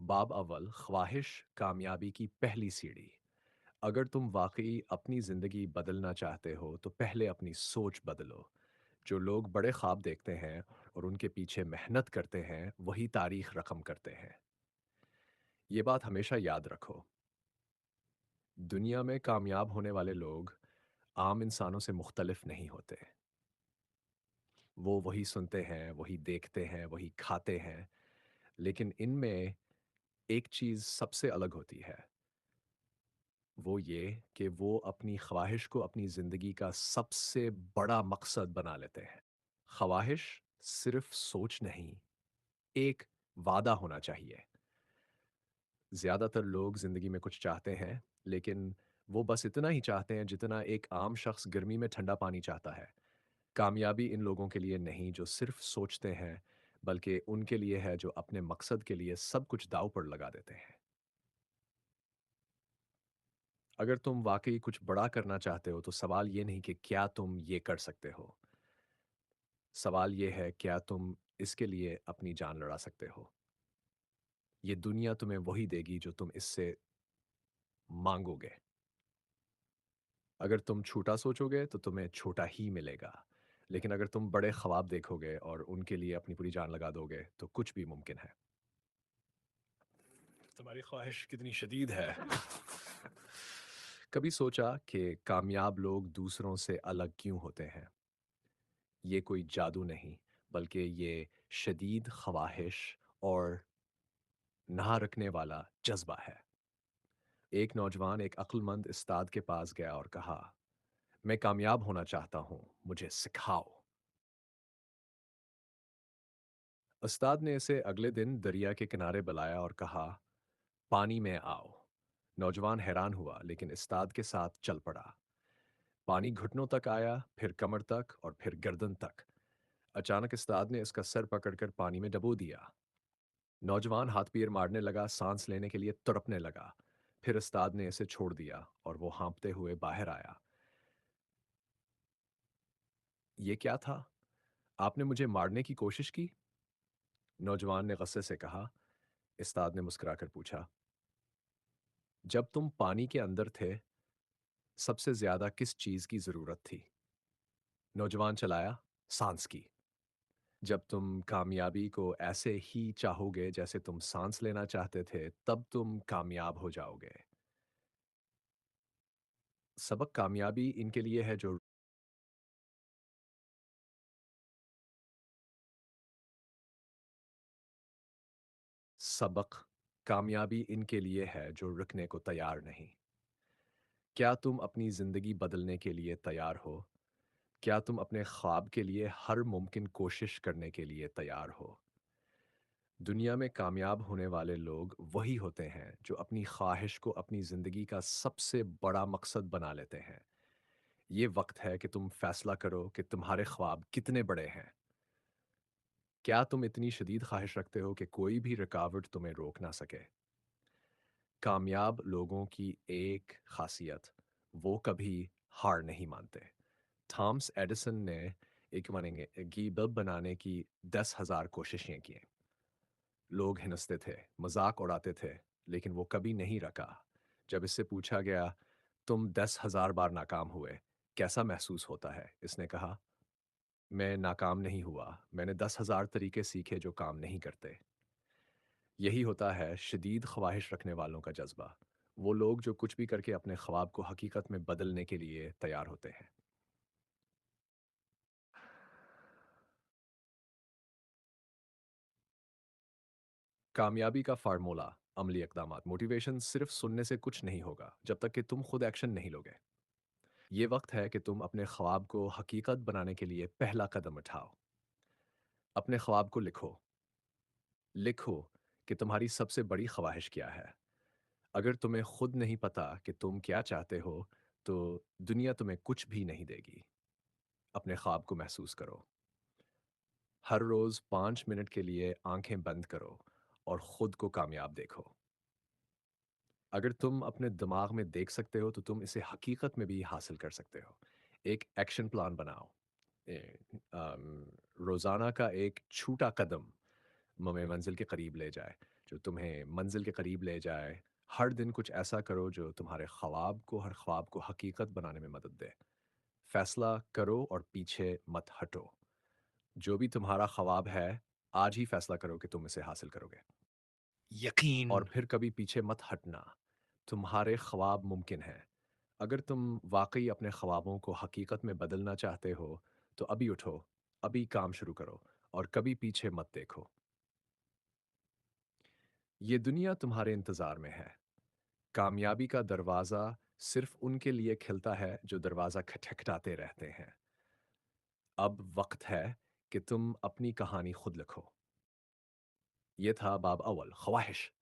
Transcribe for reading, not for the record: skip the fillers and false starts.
باب اول خواہش کامیابی کی پہلی سیڑھی۔ اگر تم واقعی اپنی زندگی بدلنا چاہتے ہو تو پہلے اپنی سوچ بدلو۔ جو لوگ بڑے خواب دیکھتے ہیں اور ان کے پیچھے محنت کرتے ہیں وہی تاریخ رقم کرتے ہیں۔ یہ بات ہمیشہ یاد رکھو۔ دنیا میں کامیاب ہونے والے لوگ عام انسانوں سے مختلف نہیں ہوتے۔ وہ وہی سنتے ہیں، وہی دیکھتے ہیں، وہی کھاتے ہیں، لیکن ان میں ایک چیز سب سے الگ ہوتی ہے۔ وہ یہ کہ وہ اپنی خواہش کو اپنی زندگی کا سب سے بڑا مقصد بنا لیتے ہیں۔ خواہش صرف سوچ نہیں، ایک وعدہ ہونا چاہیے۔ زیادہ تر لوگ زندگی میں کچھ چاہتے ہیں، لیکن وہ بس اتنا ہی چاہتے ہیں جتنا ایک عام شخص گرمی میں ٹھنڈا پانی چاہتا ہے۔ کامیابی ان لوگوں کے لیے نہیں جو صرف سوچتے ہیں، بلکہ ان کے لیے ہے جو اپنے مقصد کے لیے سب کچھ داؤ پر لگا دیتے ہیں۔ اگر تم واقعی کچھ بڑا کرنا چاہتے ہو تو سوال یہ نہیں کہ کیا تم یہ کر سکتے ہو، سوال یہ ہے کیا تم اس کے لیے اپنی جان لڑا سکتے ہو۔ یہ دنیا تمہیں وہی دے گی جو تم اس سے مانگو گے۔ اگر تم چھوٹا سوچو گے تو تمہیں چھوٹا ہی ملے گا، لیکن اگر تم بڑے خواب دیکھو گے اور ان کے لیے اپنی پوری جان لگا دو گے تو کچھ بھی ممکن ہے۔ تمہاری خواہش کتنی شدید ہے۔ کبھی سوچا کہ کامیاب لوگ دوسروں سے الگ کیوں ہوتے ہیں؟ یہ کوئی جادو نہیں، بلکہ یہ شدید خواہش اور نہ رکھنے والا جذبہ ہے۔ ایک نوجوان ایک عقل مند استاد کے پاس گیا اور کہا، میں کامیاب ہونا چاہتا ہوں، مجھے سکھاؤ۔ استاد نے اسے اگلے دن دریا کے کنارے بلایا اور کہا، پانی میں آؤ۔ نوجوان حیران ہوا لیکن استاد کے ساتھ چل پڑا۔ پانی گھٹنوں تک آیا، پھر کمر تک اور پھر گردن تک۔ اچانک استاد نے اس کا سر پکڑ کر پانی میں ڈبو دیا۔ نوجوان ہاتھ پیر مارنے لگا، سانس لینے کے لیے تڑپنے لگا۔ پھر استاد نے اسے چھوڑ دیا اور وہ ہانپتے ہوئے باہر آیا۔ یہ کیا تھا؟ آپ نے مجھے مارنے کی کوشش کی؟ نوجوان نے غصے سے کہا۔ استاد نے مسکرا کر پوچھا، جب تم پانی کے اندر تھے، سب سے زیادہ کس چیز کی ضرورت تھی؟ نوجوان چلایا، سانس کی۔ جب تم کامیابی کو ایسے ہی چاہو گے جیسے تم سانس لینا چاہتے تھے، تب تم کامیاب ہو جاؤ گے۔ سبق کامیابی ان کے لیے ہے جو سبق کامیابی ان کے لیے ہے جو رکنے کو تیار نہیں۔ کیا تم اپنی زندگی بدلنے کے لیے تیار ہو؟ کیا تم اپنے خواب کے لیے ہر ممکن کوشش کرنے کے لیے تیار ہو؟ دنیا میں کامیاب ہونے والے لوگ وہی ہوتے ہیں جو اپنی خواہش کو اپنی زندگی کا سب سے بڑا مقصد بنا لیتے ہیں۔ یہ وقت ہے کہ تم فیصلہ کرو کہ تمہارے خواب کتنے بڑے ہیں۔ کیا تم اتنی شدید خواہش رکھتے ہو کہ کوئی بھی رکاوٹ تمہیں روک نہ سکے؟ کامیاب لوگوں کی ایک خاصیت، وہ کبھی ہار نہیں مانتے۔ تھامس ایڈیسن نے ایک کی بلب بنانے کی 10,000 کوششیں کی۔ لوگ ہنستے تھے، مذاق اڑاتے تھے، لیکن وہ کبھی نہیں رکا۔ جب اس سے پوچھا گیا، تم 10,000 بار ناکام ہوئے، کیسا محسوس ہوتا ہے؟ اس نے کہا، میں ناکام نہیں ہوا، میں نے 10,000 طریقے سیکھے جو کام نہیں کرتے۔ یہی ہوتا ہے شدید خواہش رکھنے والوں کا جذبہ۔ وہ لوگ جو کچھ بھی کر کے اپنے خواب کو حقیقت میں بدلنے کے لیے تیار ہوتے ہیں۔ کامیابی کا فارمولا، عملی اقدامات، موٹیویشن صرف سننے سے کچھ نہیں ہوگا جب تک کہ تم خود ایکشن نہیں لوگے۔ یہ وقت ہے کہ تم اپنے خواب کو حقیقت بنانے کے لیے پہلا قدم اٹھاؤ۔ اپنے خواب کو لکھو۔ لکھو کہ تمہاری سب سے بڑی خواہش کیا ہے۔ اگر تمہیں خود نہیں پتا کہ تم کیا چاہتے ہو، تو دنیا تمہیں کچھ بھی نہیں دے گی۔ اپنے خواب کو محسوس کرو۔ ہر روز 5 منٹ کے لیے آنکھیں بند کرو اور خود کو کامیاب دیکھو۔ اگر تم اپنے دماغ میں دیکھ سکتے ہو تو تم اسے حقیقت میں بھی حاصل کر سکتے ہو۔ ایک ایکشن پلان بناؤ۔ اے- آم، روزانہ کا ایک چھوٹا قدم منزل کے قریب لے جائے۔ جو تمہیں منزل کے قریب لے جائے۔ ہر دن کچھ ایسا کرو جو تمہارے ہر خواب کو حقیقت بنانے میں مدد دے۔ فیصلہ کرو اور پیچھے مت ہٹو۔ جو بھی تمہارا خواب ہے، آج ہی فیصلہ کرو کہ تم اسے حاصل کرو گے، اور یقین. پھر کبھی پیچھے مت ہٹنا۔ تمہارے خواب ممکن ہیں۔ اگر تم واقعی اپنے خوابوں کو حقیقت میں بدلنا چاہتے ہو، تو ابھی اٹھو، ابھی کام شروع کرو، اور کبھی پیچھے مت دیکھو۔ یہ دنیا تمہارے انتظار میں ہے۔ کامیابی کا دروازہ صرف ان کے لیے کھلتا ہے جو دروازہ کھٹکھٹاتے رہتے ہیں۔ اب وقت ہے کہ تم اپنی کہانی خود لکھو۔ یہ تھا باب اول، خواہش۔